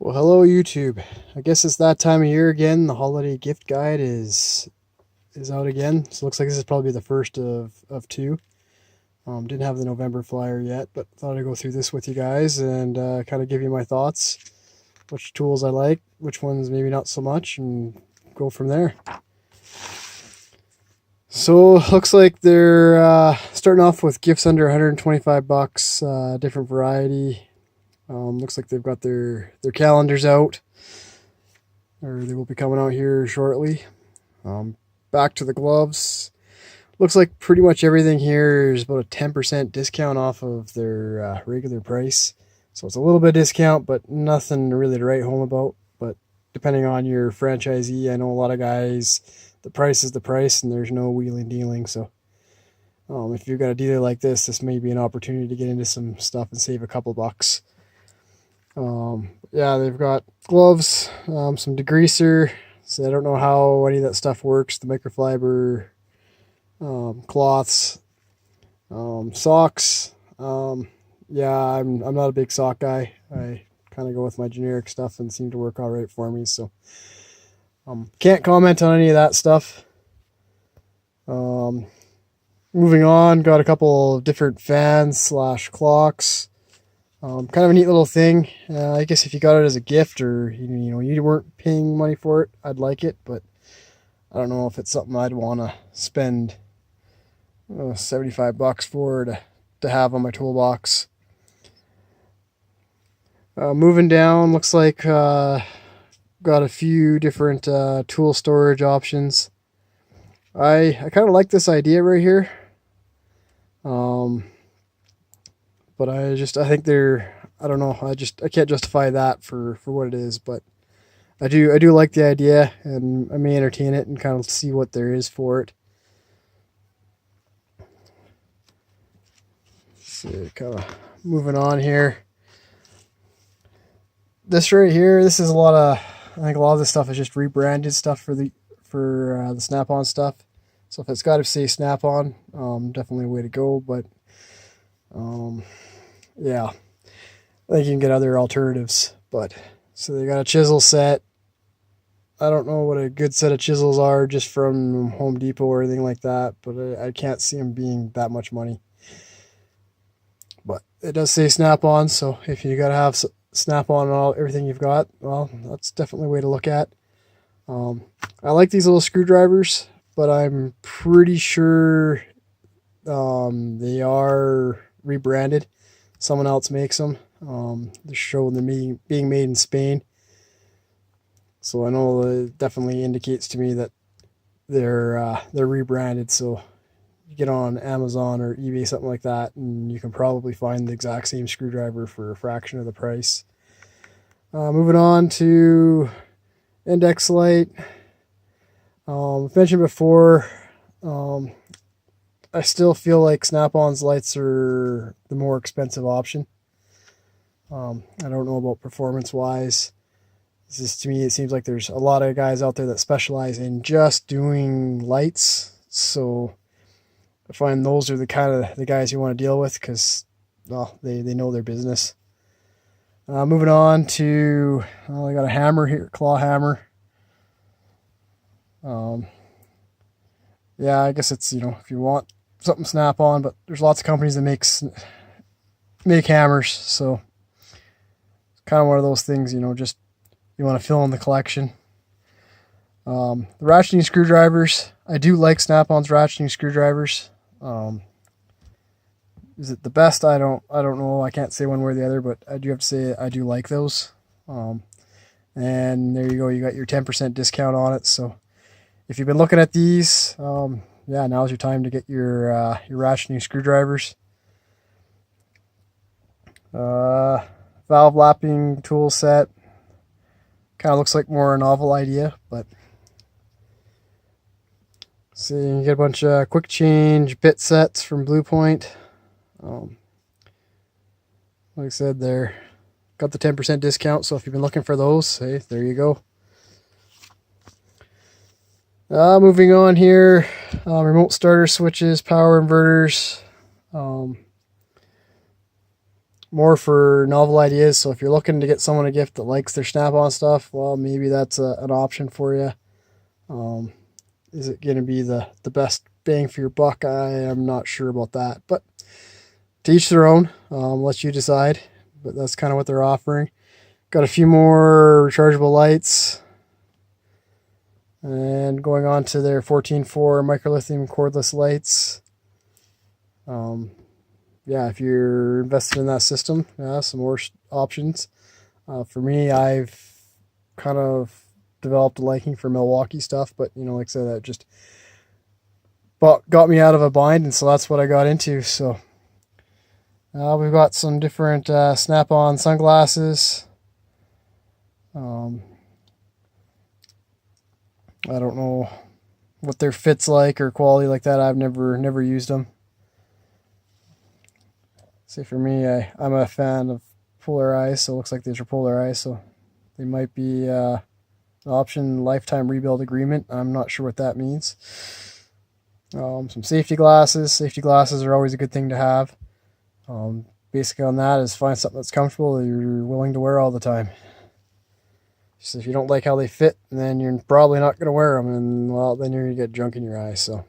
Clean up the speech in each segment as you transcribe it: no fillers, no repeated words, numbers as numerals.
Well, hello YouTube. I guess it's that time of year again. The holiday gift guide is out again. So it looks like this is probably the first of two. Didn't have the November flyer yet, but thought I'd go through this with you guys and kind of give you my thoughts, which tools I like, which ones maybe not so much, and go from there. So looks like they're starting off with gifts under 125 bucks, different variety. Looks like they've got their calendars out, or they will be coming out here shortly. Back to the gloves. Looks like pretty much everything here is about a 10% discount off of their regular price. So it's a little bit of discount, but nothing really to write home about. But depending on your franchisee, I know a lot of guys, the price is the price and there's no wheeling dealing. So if you've got a dealer like this may be an opportunity to get into some stuff and save a couple bucks. Yeah, they've got gloves, some degreaser. So I don't know how any of that stuff works. The microfiber, cloths, socks. Yeah, I'm not a big sock guy. I kind of go with my generic stuff and seem to work all right for me. So can't comment on any of that stuff. Moving on, got a couple of different fans slash clocks. Kind of a neat little thing. I guess if you got it as a gift or you weren't paying money for it, I'd like it, but I don't know if it's something I'd want to spend 75 bucks for to have on my toolbox. Moving down, looks like got a few different tool storage options. I kind of like this idea right here. But I think I don't know, I can't justify that for what it is, but I do like the idea, and I may entertain it and kind of see what there is for it. So kind of moving on here. This right here, this is I think a lot of this stuff is just rebranded stuff for the Snap-on stuff. So if it's got to say Snap-on, definitely a way to go, but yeah, I think you can get other alternatives. But so they got a chisel set. I don't know what a good set of chisels are just from Home Depot or anything like that, but I can't see them being that much money. But it does say Snap-on, so if you got to have Snap-on on everything you've got, well, that's definitely a way to look at. I like these little screwdrivers, but I'm pretty sure they are rebranded. Someone else makes them. They're showing them being made in Spain. So I know it definitely indicates to me that they're rebranded. So you get on Amazon or eBay, something like that, and you can probably find the exact same screwdriver for a fraction of the price. Moving on to index light. I've mentioned before, I still feel like Snap-on's lights are the more expensive option. I don't know about performance-wise. To me, it seems like there's a lot of guys out there that specialize in just doing lights. So I find those are the kind of the guys you want to deal with because, well, they know their business. Moving on to, I got a hammer here, claw hammer. Yeah, I guess it's, if you want something Snap-on, but there's lots of companies that make hammers, so it's kind of one of those things, just you want to fill in the collection. The ratcheting screwdrivers, I do like Snap-on's ratcheting screwdrivers. Is it the best? I don't know. I can't say one way or the other, but I do have to say I do like those. And there you go, you got your 10% discount on it. So if you've been looking at these, yeah, now's your time to get your ratcheting screwdrivers. Valve lapping tool set. Kind of looks like more a novel idea, but see, you get a bunch of quick change bit sets from Blue Point. Like I said, they're got the 10% discount, so if you've been looking for those, hey, there you go. Moving on here, remote starter switches, power inverters. more for novel ideas. So if you're looking to get someone a gift that likes their Snap-on stuff, well, maybe that's an option for you. Is it going to be the best bang for your buck? I am not sure about that, but to each their own. Let you decide, but that's kind of what they're offering. Got a few more rechargeable lights, and going on to their 14.4 microlithium cordless lights. Yeah, if you're invested in that system, yeah, some more options. For me, I've kind of developed a liking for Milwaukee stuff, but you know, like I said, that just got me out of a bind, and so that's what I got into. So we've got some different Snap-on sunglasses. I don't know what their fit's like or quality like that. I've never used them. See, for me, I'm a fan of polar eyes, so it looks like these are polar eyes, so they might be an option lifetime rebuild agreement. I'm not sure what that means. Some safety glasses. Safety glasses are always a good thing to have. Basically on that is find something that's comfortable that you're willing to wear all the time. So if you don't like how they fit, then you're probably not going to wear them, and well, then you're going to get junk in your eyes. So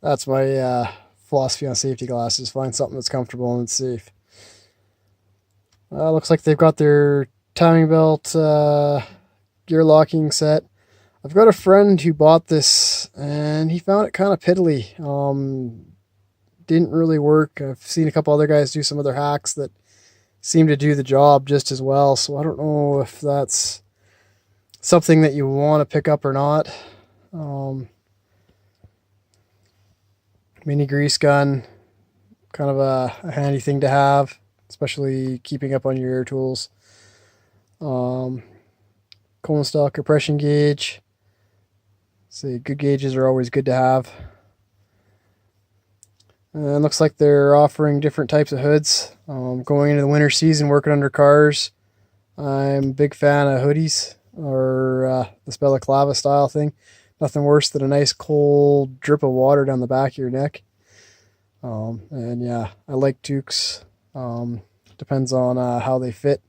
that's my philosophy on safety glasses. Find something that's comfortable and safe. Looks like they've got their timing belt gear locking set. I've got a friend who bought this and he found it kind of piddly. Didn't really work. I've seen a couple other guys do some other hacks that seem to do the job just as well, so I don't know if that's something that you want to pick up or not. Mini grease gun, kind of a handy thing to have, especially keeping up on your air tools. Cone style compression gauge. See, good gauges are always good to have. And it looks like they're offering different types of hoods. Going into the winter season, working under cars, I'm a big fan of hoodies, or the balaclava style thing. Nothing worse than a nice cold drip of water down the back of your neck. And yeah, I like toques. Depends on how they fit.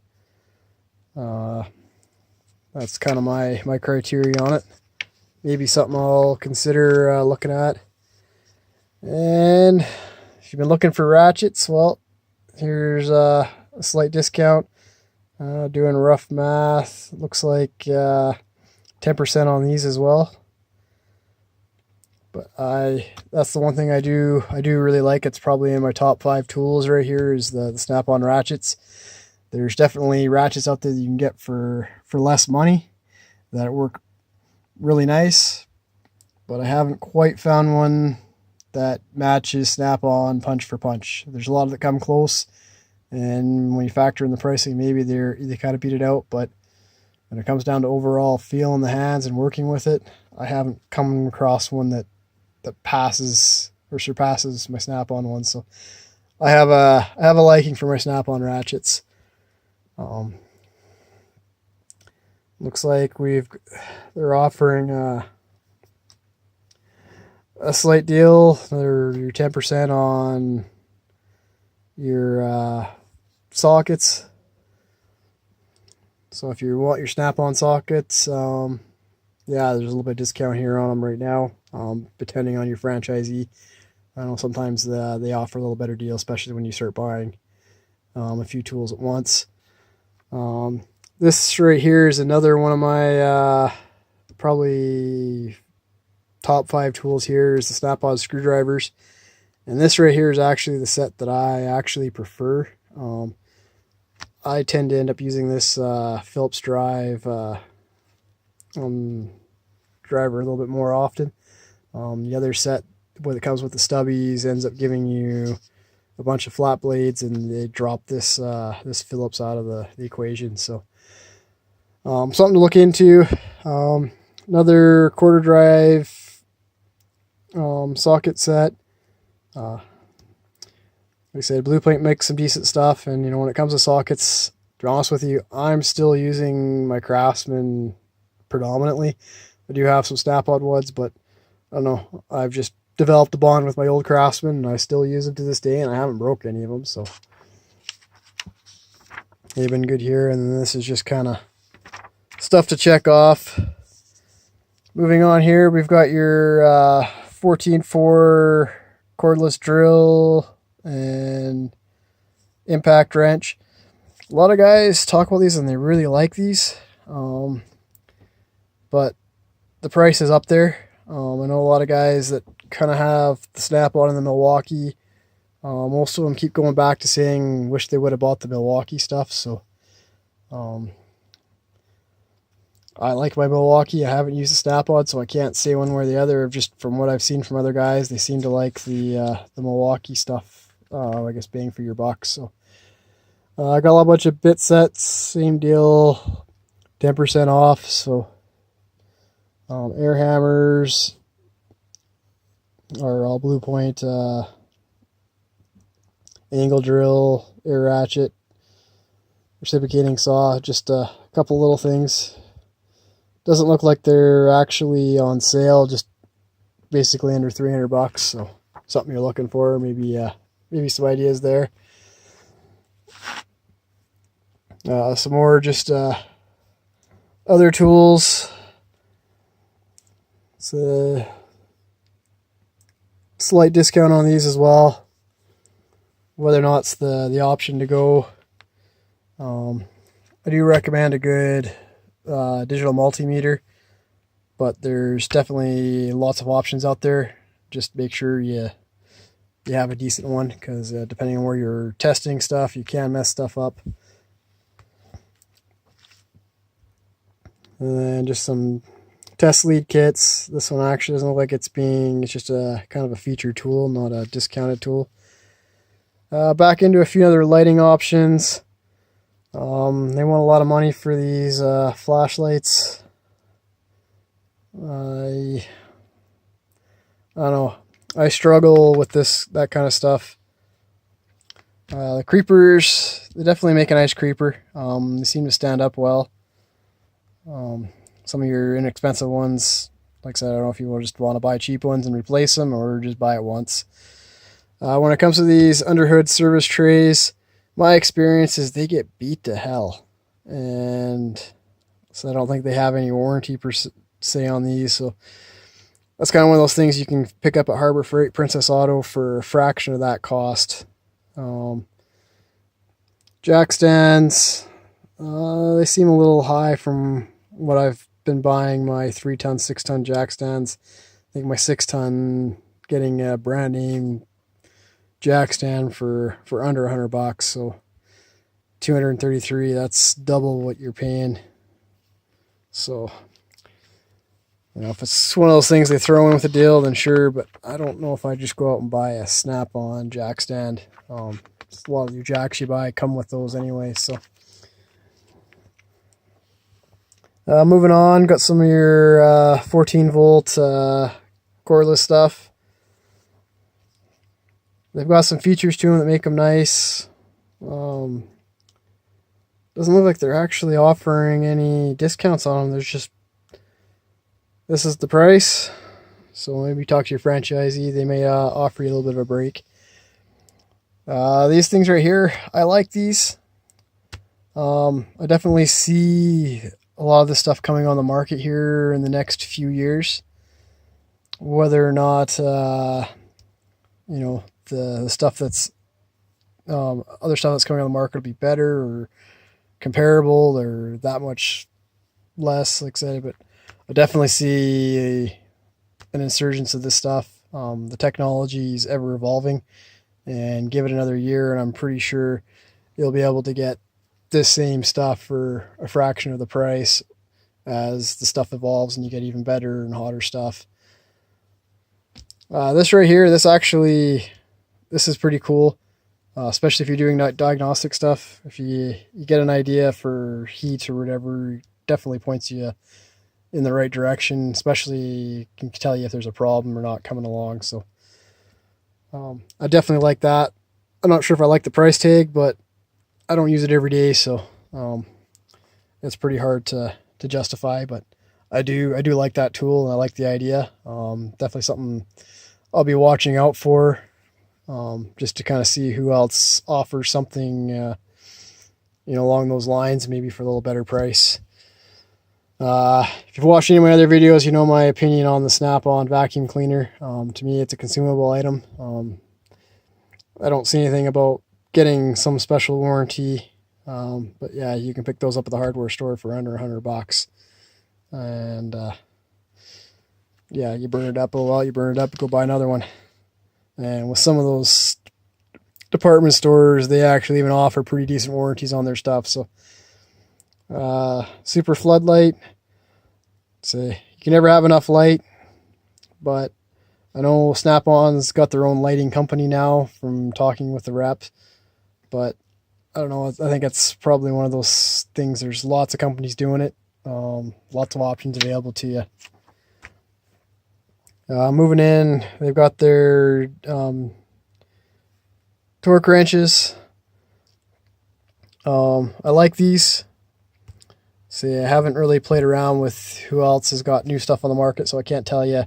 That's kind of my criteria on it. Maybe something I'll consider looking at. And if you've been looking for ratchets, well, here's a slight discount. Doing rough math, looks like 10% on these as well. But that's the one thing I do really like. It's probably in my top 5 tools right here is the Snap-on ratchets. There's definitely ratchets out there that you can get for less money that work really nice, but I haven't quite found one that matches Snap-on punch for punch. There's a lot that come close, and when you factor in the pricing, maybe they kind of beat it out, but when it comes down to overall feel in the hands and working with it, I haven't come across one that passes or surpasses my Snap-on one. So I have a liking for my Snap-on ratchets. Looks like they're offering a slight deal. They're your 10% on your sockets. So if you want your Snap-on sockets, yeah, there's a little bit of discount here on them right now, depending on your franchisee. I know sometimes they offer a little better deal, especially when you start buying a few tools at once. This right here is another one of my probably top 5 tools here is the Snap-on screwdrivers. And this right here is actually the set that I actually prefer. I tend to end up using this Phillips drive driver a little bit more often. The other set, when it comes with the stubbies, ends up giving you a bunch of flat blades, and they drop this Phillips out of the equation. So something to look into. Another quarter drive socket set. Like I said, Blue Plate makes some decent stuff, and you know, when it comes to sockets, to be honest with you, I'm still using my Craftsman predominantly. I do have some Snap-on ones, but I don't know, I've just developed a bond with my old Craftsman, and I still use them to this day, and I haven't broke any of them. So they've been good here. And then this is just kind of stuff to check off. Moving on here, we've got your 14.4 cordless drill and impact wrench. A lot of guys talk about these and they really like these, but the price is up there. I know a lot of guys that kind of have the Snap-on and the Milwaukee. Most of them keep going back to saying wish they would have bought the Milwaukee stuff. So I like my Milwaukee. I haven't used the Snap-on, so I can't say one way or the other. Just from what I've seen from other guys, they seem to like the Milwaukee stuff. I guess bang for your buck. So I got a bunch of bit sets, same deal, 10% off. So air hammers are all Blue Point, angle drill, air ratchet, reciprocating saw, just a couple little things. Doesn't look like they're actually on sale, just basically under 300 bucks. So something you're looking for, maybe some ideas there. Some more just other tools. It's a slight discount on these as well, whether or not it's the option to go. I do recommend a good digital multimeter, but there's definitely lots of options out there. Just make sure you have a decent one, because depending on where you're testing stuff, you can mess stuff up. And then just some test lead kits. This one actually doesn't look like it's just a kind of a featured tool, not a discounted tool. Back into a few other lighting options. They want a lot of money for these flashlights. I don't know. I struggle with that kind of stuff. The creepers, they definitely make a nice creeper. They seem to stand up well. Some of your inexpensive ones, like I said, I don't know if you just want to buy cheap ones and replace them, or just buy it once. When it comes to these underhood service trays, my experience is they get beat to hell, and so I don't think they have any warranty per se on these. So that's kind of one of those things you can pick up at Harbor Freight, Princess Auto for a fraction of that cost. Jack stands, they seem a little high from what I've been buying my 3-ton, 6-ton jack stands. I think my 6-ton getting a brand name jack stand for under 100 bucks. So 233, that's double what you're paying. So, if it's one of those things they throw in with a deal, then sure, but I don't know if I just go out and buy a Snap-on jack stand. A lot of your jacks you buy come with those anyway. So moving on, got some of your 14 volt cordless stuff. They've got some features to them that make them nice. Doesn't look like they're actually offering any discounts on them. This is the price. So maybe talk to your franchisee. They may offer you a little bit of a break. These things right here, I like these. I definitely see a lot of this stuff coming on the market here in the next few years. Whether or not, the stuff that's other stuff that's coming on the market will be better or comparable or that much less, like I said, but I definitely see an insurgence of this stuff. The technology is ever evolving, and give it another year and I'm pretty sure you'll be able to get this same stuff for a fraction of the price as the stuff evolves and you get even better and hotter stuff. This right here, this is pretty cool, especially if you're doing diagnostic stuff. If you get an idea for heat or whatever, it definitely points you in the right direction, especially can tell you if there's a problem or not coming along. So I definitely like that. I'm not sure if I like the price tag, but I don't use it every day, so it's pretty hard to justify, but I do like that tool and I like the idea. Definitely something I'll be watching out for, just to kind of see who else offers something along those lines, maybe for a little better price. If you've watched any of my other videos, you know my opinion on the Snap-on vacuum cleaner. To me, it's a consumable item. I don't see anything about getting some special warranty. But yeah, you can pick those up at the hardware store for under $100. And yeah, you burn it up. Oh well, you burn it up, go buy another one. And with some of those department stores, they actually even offer pretty decent warranties on their stuff. So super floodlight. So you can never have enough light, but I know Snap-on's got their own lighting company now from talking with the rep, but I don't know. I think it's probably one of those things. There's lots of companies doing it. Lots of options available to you. Moving in, they've got their torque wrenches. I like these. See, I haven't really played around with who else has got new stuff on the market, so I can't tell you,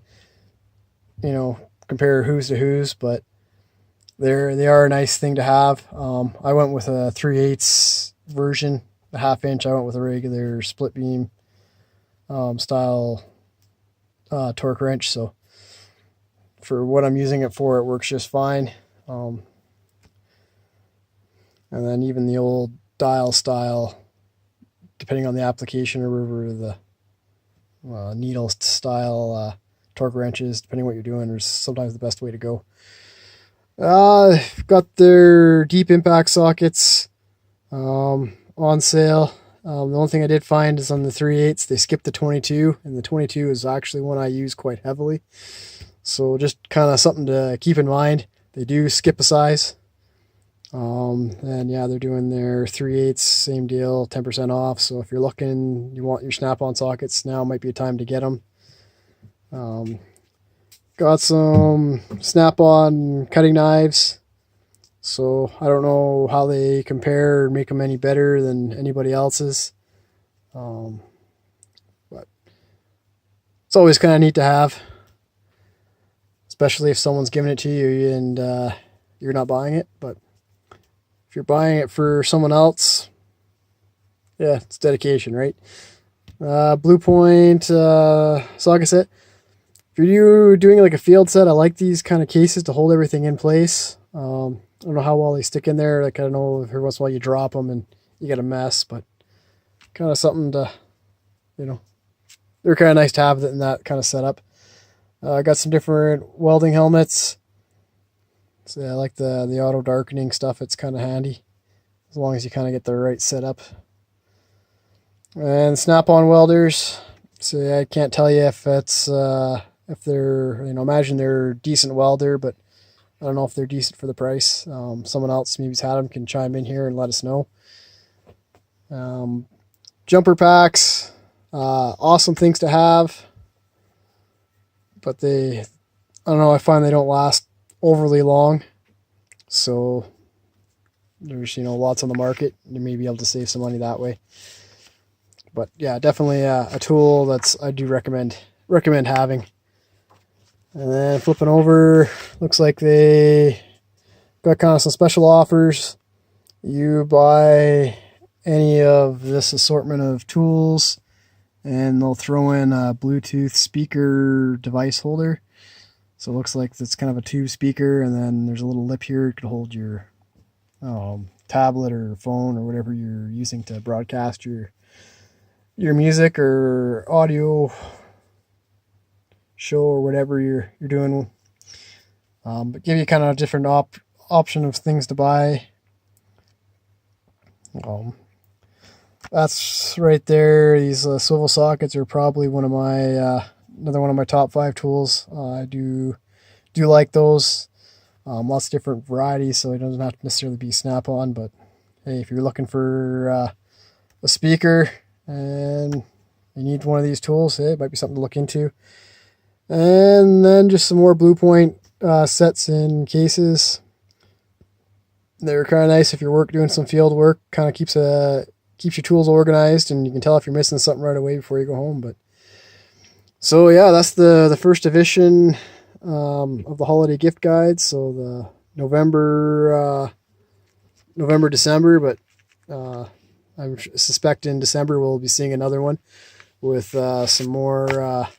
compare who's to who's, but they are a nice thing to have. I went with a 3/8 version, a 1/2 inch. I went with a regular split beam style torque wrench, so for what I'm using it for, it works just fine. And then even the old dial style, depending on the application or whatever, the needle style torque wrenches, depending on what you're doing, is sometimes the best way to go. Got their deep impact sockets on sale. The only thing I did find is on the 3/8 they skipped the 22, and the 22 is actually one I use quite heavily. So just kind of something to keep in mind. They do skip a size. And yeah, they're doing their 3/8, same deal, 10% off. So if you're looking, you want your Snap-on sockets, now might be a time to get them. Got some Snap-on cutting knives. So I don't know how they compare or make them any better than anybody else's. But it's always kind of neat to have, especially if someone's giving it to you and you're not buying it. But if you're buying it for someone else, yeah, it's dedication, right? Blue Point socket set. If you're doing like a field set, I like these kind of cases to hold everything in place. I don't know how well they stick in there. Like, I don't know if every once in a while you drop them and you get a mess, but kind of something to, they're kind of nice to have in that kind of setup. I got some different welding helmets. So yeah, I like the auto darkening stuff. It's kind of handy as long as you kind of get the right setup. And Snap-on welders. So yeah, I can't tell you if it's if they're, imagine they're a decent welder, but I don't know if they're decent for the price. Someone else maybe's had them can chime in here and let us know. Jumper packs, awesome things to have, but I don't know, I find they don't last overly long. So there's, lots on the market. You may be able to save some money that way. But yeah, definitely a tool I do recommend having. And then flipping over, looks like they got kind of some special offers. You buy any of this assortment of tools, and they'll throw in a Bluetooth speaker device holder. So it looks like it's kind of a tube speaker, and then there's a little lip here. It could hold your tablet or phone or whatever you're using to broadcast your music or audio show or whatever you're doing. But give you kind of a different option of things to buy. That's right there. These swivel sockets are probably one of my another one of my top 5 tools. I do like those. Lots of different varieties, so it doesn't have to necessarily be Snap-on, but hey, if you're looking for a speaker and you need one of these tools, hey, it might be something to look into. And then just some more Blue Point sets and cases. They're kind of nice if you're doing some field work. Kind of keeps your tools organized, and you can tell if you're missing something right away before you go home. But so yeah, that's the first edition of the holiday gift guide. So the November, December, but I suspect in December we'll be seeing another one with some more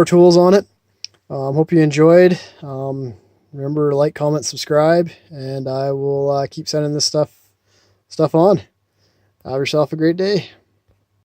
tools on it. Hope you enjoyed. Remember, like, comment, subscribe, and I will keep sending this stuff on. Have yourself a great day.